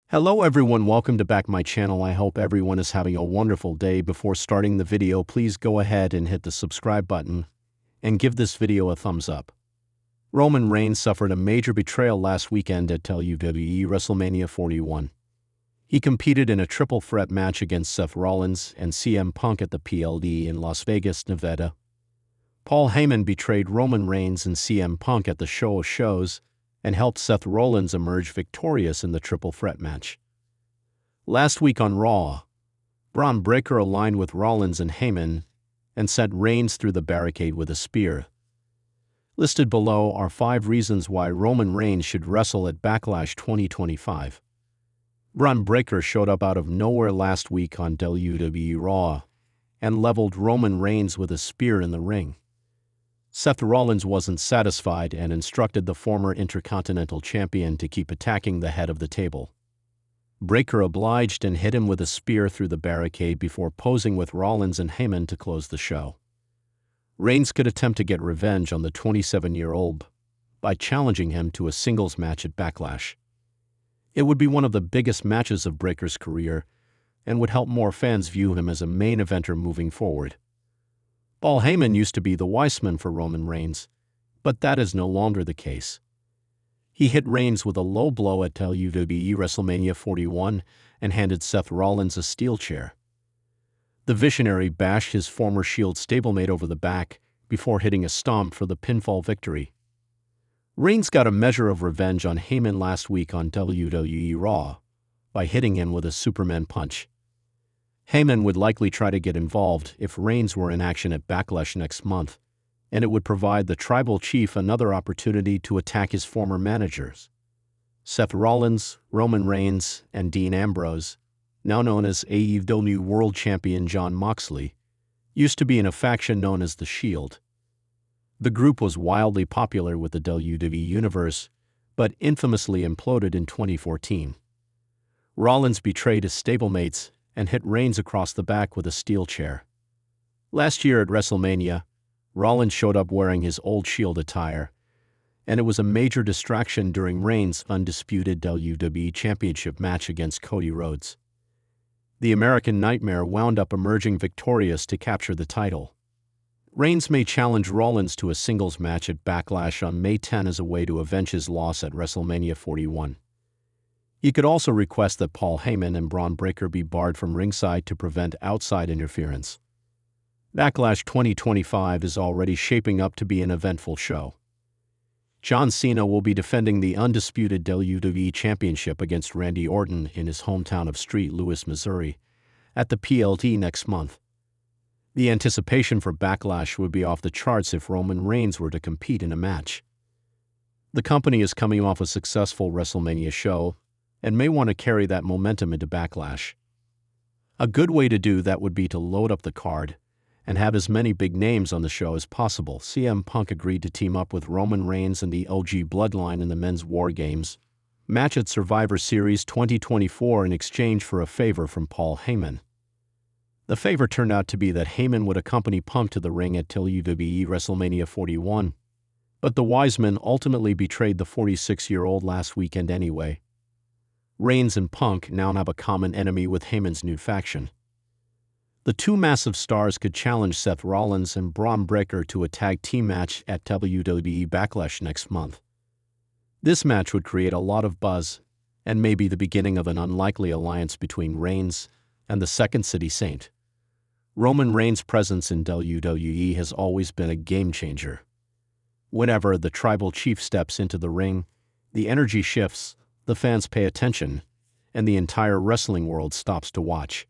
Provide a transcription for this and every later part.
Hello everyone, welcome to back my channel. I hope everyone is having a wonderful day. Before starting the video, please go ahead and hit the subscribe button and give this video a thumbs up. Roman Reigns suffered a major betrayal last weekend at WWE WrestleMania 41. He competed in a triple threat match against Seth Rollins and CM Punk at the PLD in Las Vegas, Nevada. Paul Heyman betrayed Roman Reigns and CM Punk at the Show of Shows and helped Seth Rollins emerge victorious in the triple threat match. Last week on Raw, Braun Breaker aligned with Rollins and Heyman and sent Reigns through the barricade with a spear. Listed below are 5 reasons why Roman Reigns should wrestle at Backlash 2025. Braun Breaker showed up out of nowhere last week on WWE Raw and leveled Roman Reigns with a spear in the ring. Seth Rollins wasn't satisfied and instructed the former Intercontinental Champion to keep attacking the head of the table. Breaker obliged and hit him with a spear through the barricade before posing with Rollins and Heyman to close the show. Reigns could attempt to get revenge on the 27-year-old by challenging him to a singles match at Backlash. It would be one of the biggest matches of Breaker's career and would help more fans view him as a main eventer moving forward. Paul Heyman used to be the Weissman for Roman Reigns, but that is no longer the case. He hit Reigns with a low blow at WWE WrestleMania 41 and handed Seth Rollins a steel chair. The Visionary bashed his former Shield stablemate over the back before hitting a stomp for the pinfall victory. Reigns got a measure of revenge on Heyman last week on WWE Raw by hitting him with a Superman punch. Heyman would likely try to get involved if Reigns were in action at Backlash next month, and it would provide the Tribal Chief another opportunity to attack his former managers. Seth Rollins, Roman Reigns, and Dean Ambrose, now known as AEW World Champion Jon Moxley, used to be in a faction known as The Shield. The group was wildly popular with the WWE Universe, but infamously imploded in 2014. Rollins betrayed his stablemates and hit Reigns across the back with a steel chair. Last year at WrestleMania, Rollins showed up wearing his old Shield attire, and it was a major distraction during Reigns' undisputed WWE Championship match against Cody Rhodes. The American Nightmare wound up emerging victorious to capture the title. Reigns may challenge Rollins to a singles match at Backlash on May 10 as a way to avenge his loss at WrestleMania 41. He could also request that Paul Heyman and Braun Breaker be barred from ringside to prevent outside interference. Backlash 2025 is already shaping up to be an eventful show. John Cena will be defending the undisputed WWE Championship against Randy Orton in his hometown of St. Louis, Missouri, at the PLD next month. The anticipation for Backlash would be off the charts if Roman Reigns were to compete in a match. The company is coming off a successful WrestleMania show and may want to carry that momentum into Backlash. A good way to do that would be to load up the card and have as many big names on the show as possible. CM Punk agreed to team up with Roman Reigns and the OG Bloodline in the Men's War Games match at Survivor Series 2024 in exchange for a favor from Paul Heyman. The favor turned out to be that Heyman would accompany Punk to the ring at WWE WrestleMania 41, but the Wiseman ultimately betrayed the 46-year-old last weekend anyway. Reigns and Punk now have a common enemy with Heyman's new faction. The two massive stars could challenge Seth Rollins and Braun Breaker to a tag team match at WWE Backlash next month. This match would create a lot of buzz and may be the beginning of an unlikely alliance between Reigns and the Second City Saint. Roman Reigns' presence in WWE has always been a game-changer. Whenever the Tribal Chief steps into the ring, the energy shifts, the fans pay attention, and the entire wrestling world stops to watch.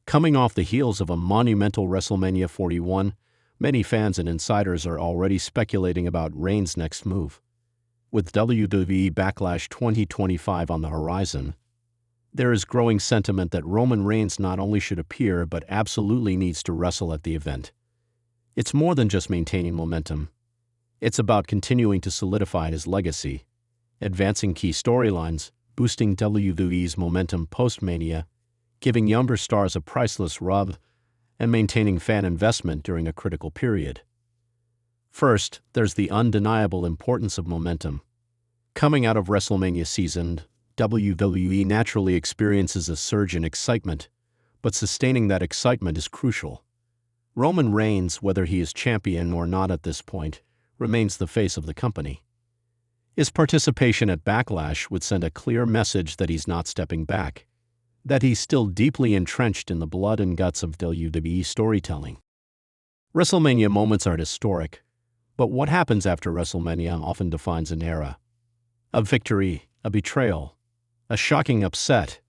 Coming off the heels of a monumental WrestleMania 41, many fans and insiders are already speculating about Reigns' next move. With WWE Backlash 2025 on the horizon, there is growing sentiment that Roman Reigns not only should appear but absolutely needs to wrestle at the event. It's more than just maintaining momentum. It's about continuing to solidify his legacy, advancing key storylines, boosting WWE's momentum post-Mania, giving younger stars a priceless rub, and maintaining fan investment during a critical period. First, there's the undeniable importance of momentum. Coming out of WrestleMania season, WWE naturally experiences a surge in excitement, but sustaining that excitement is crucial. Roman Reigns, whether he is champion or not at this point, remains the face of the company. His participation at Backlash would send a clear message that he's not stepping back, that he's still deeply entrenched in the blood and guts of WWE storytelling. WrestleMania moments are historic, but what happens after WrestleMania often defines an era. A victory, a betrayal, a shocking upset.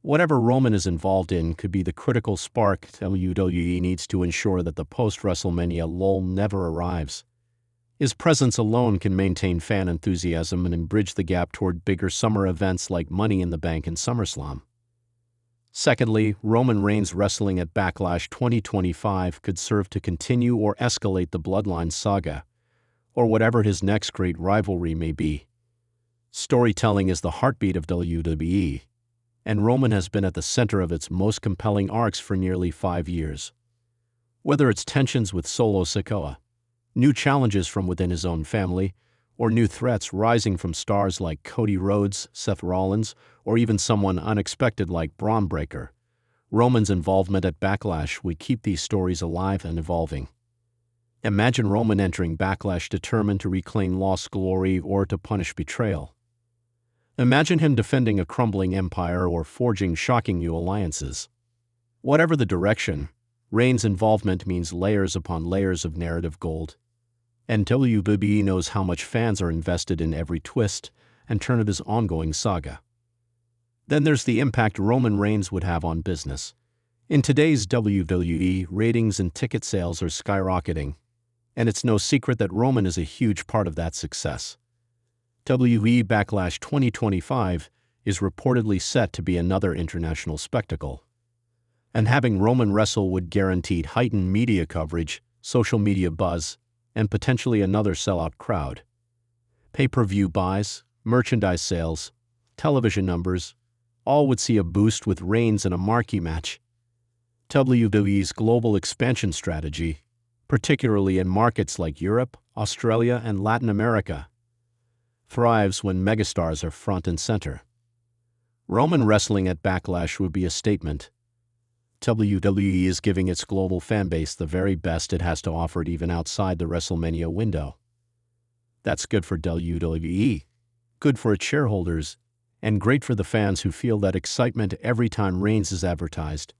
Whatever Roman is involved in could be the critical spark WWE needs to ensure that the post-WrestleMania lull never arrives. His presence alone can maintain fan enthusiasm and bridge the gap toward bigger summer events like Money in the Bank and SummerSlam. Secondly, Roman Reigns wrestling at Backlash 2025 could serve to continue or escalate the Bloodline saga, or whatever his next great rivalry may be. Storytelling is the heartbeat of WWE, and Roman has been at the center of its most compelling arcs for nearly 5 years. Whether it's tensions with Solo Sikoa, new challenges from within his own family, or new threats rising from stars like Cody Rhodes, Seth Rollins, or even someone unexpected like Braun Breaker, Roman's involvement at Backlash would keep these stories alive and evolving. Imagine Roman entering Backlash determined to reclaim lost glory or to punish betrayal. Imagine him defending a crumbling empire or forging shocking new alliances. Whatever the direction, Reigns' involvement means layers upon layers of narrative gold. And WWE knows how much fans are invested in every twist and turn of his ongoing saga. Then there's the impact Roman Reigns would have on business. In today's WWE, ratings and ticket sales are skyrocketing, and it's no secret that Roman is a huge part of that success. WWE Backlash 2025 is reportedly set to be another international spectacle. And having Roman wrestle would guarantee heightened media coverage, social media buzz, and potentially another sellout crowd. Pay-per-view buys, merchandise sales, television numbers, all would see a boost with Reigns in a marquee match. WWE's global expansion strategy, particularly in markets like Europe, Australia, and Latin America, thrives when megastars are front and center. Roman wrestling at Backlash would be a statement. WWE is giving its global fanbase the very best it has to offer even outside the WrestleMania window. That's good for WWE, good for its shareholders, and great for the fans who feel that excitement every time Reigns is advertised.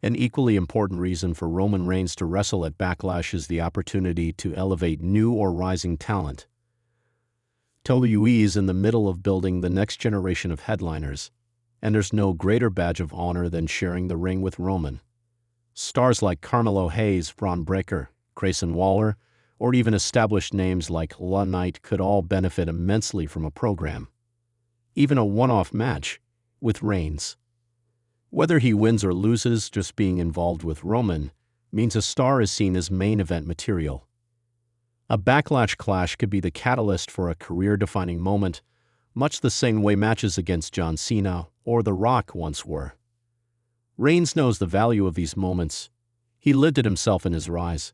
An equally important reason for Roman Reigns to wrestle at Backlash is the opportunity to elevate new or rising talent. WWE is in the middle of building the next generation of headliners, and there's no greater badge of honor than sharing the ring with Roman. Stars like Carmelo Hayes, Braun Breaker, Grayson Waller, or even established names like LA Knight could all benefit immensely from a program. Even a one-off match with Reigns. Whether he wins or loses, just being involved with Roman means a star is seen as main event material. A Backlash clash could be the catalyst for a career-defining moment, much the same way matches against John Cena or The Rock once were. Reigns knows the value of these moments. He lived it himself in his rise.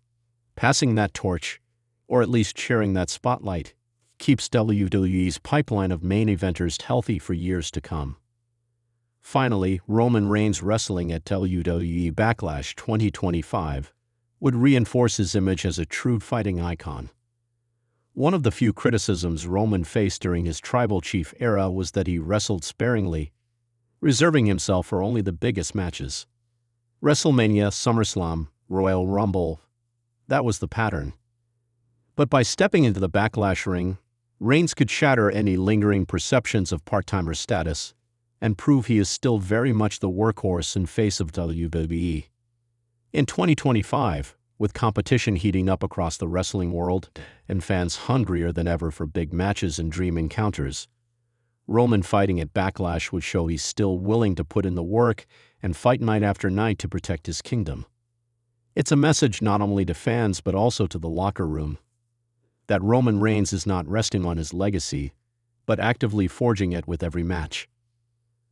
Passing that torch, or at least sharing that spotlight, keeps WWE's pipeline of main eventers healthy for years to come. Finally, Roman Reigns wrestling at WWE Backlash 2025 would reinforce his image as a true fighting icon. One of the few criticisms Roman faced during his tribal chief era was that he wrestled sparingly, reserving himself for only the biggest matches. WrestleMania, SummerSlam, Royal Rumble, that was the pattern. But by stepping into the Backlash ring, Reigns could shatter any lingering perceptions of part-timer status and prove he is still very much the workhorse and face of WWE. In 2025, with competition heating up across the wrestling world and fans hungrier than ever for big matches and dream encounters, Roman fighting at Backlash would show he's still willing to put in the work and fight night after night to protect his kingdom. It's a message not only to fans but also to the locker room, that Roman Reigns is not resting on his legacy, but actively forging it with every match.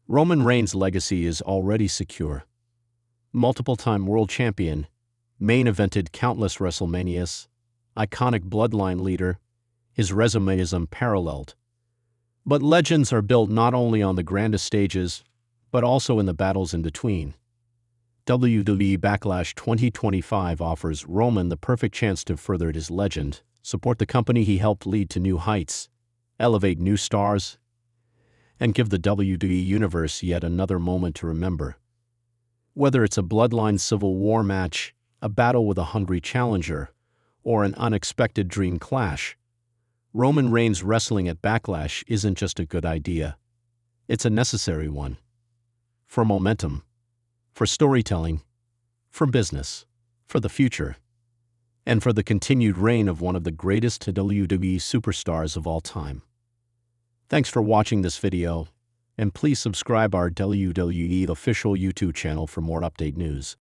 Roman Reigns' legacy is already secure. Multiple-time world champion, main-evented countless WrestleManias, iconic bloodline leader, his resume is unparalleled. But legends are built not only on the grandest stages, but also in the battles in between. WWE Backlash 2025 offers Roman the perfect chance to further his legend, support the company he helped lead to new heights, elevate new stars, and give the WWE Universe yet another moment to remember. Whether it's a bloodline civil war match, a battle with a hungry challenger, or an unexpected dream clash, Roman Reigns wrestling at Backlash isn't just a good idea. It's a necessary one. For momentum, for storytelling, for business, for the future, and for the continued reign of one of the greatest WWE superstars of all time. Thanks for watching this video, and please subscribe our WWE official YouTube channel for more update news.